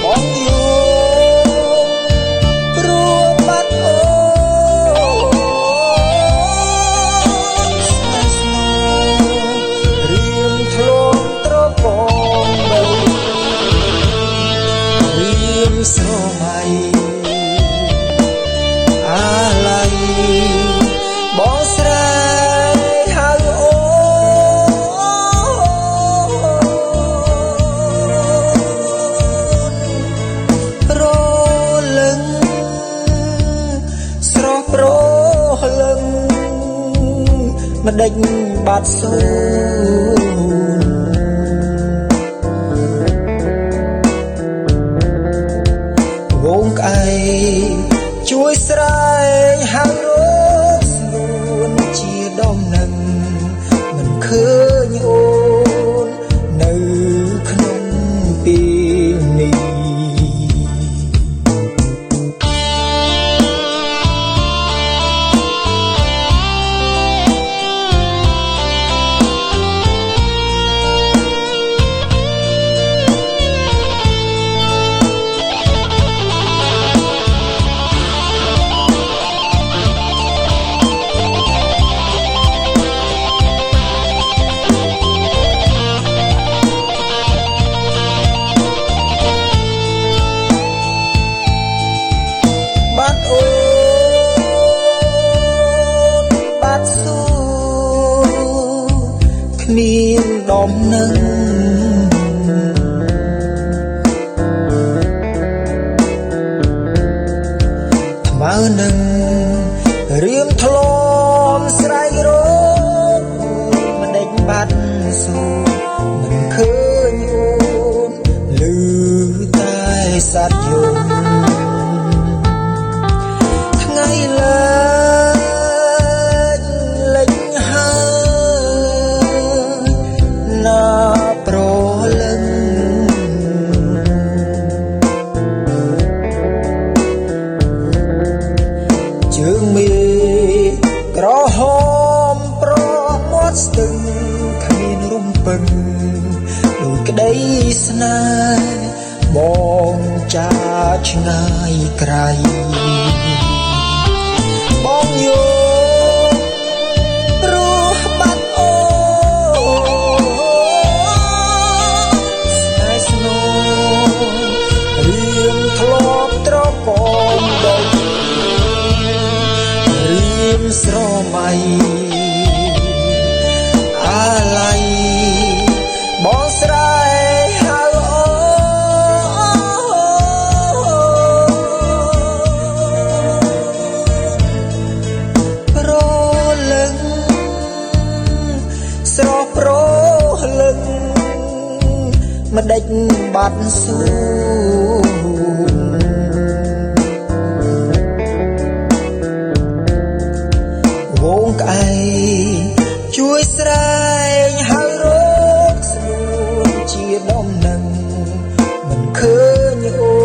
បងយូព្រោះបាត់អូស្នេហ៍ស្នូរៀងធ្លងត្រកងបីរៀងស្រមៃអាឡ័យបងស្រែហៅអូរលឹងស្រស់ប្រលឹងមិនដេចបាត់សូនវងក្អែជួយស្រែកហៅរកស្នួនជាដំណឹងមិនឃើញអូននៅក្នុងពេលនេះបាត់អូនបាត់សូគ្មានដំណឹងថ្មើរនឹងរៀមធ្លាមស្រែករកមិនដេចបាត់សូមិនឃើញអូនឮតែសត្វយំថ្ងៃលេចហើយណាប្រលឹងជើងមេក្រហមប្រមាត់ស្ទឹងគ្មានរំពឹងដូចក្តីស្នេហ៍បងចាឆ្ងាយក្រៃបងយូព្រោះបាត់អូស្នេហ៍ស្នូរៀងធ្លាប់ត្រកងដីរៀងស្រមៃអាឡ័យបងស្រែកហៅអូប្រលឹងស្រស់ប្រលឹងមិនដេចបាត់សូនវងក្អែជួយស្រែកហៅរកស្នួនជាដំណឹងមិនឃើញអូ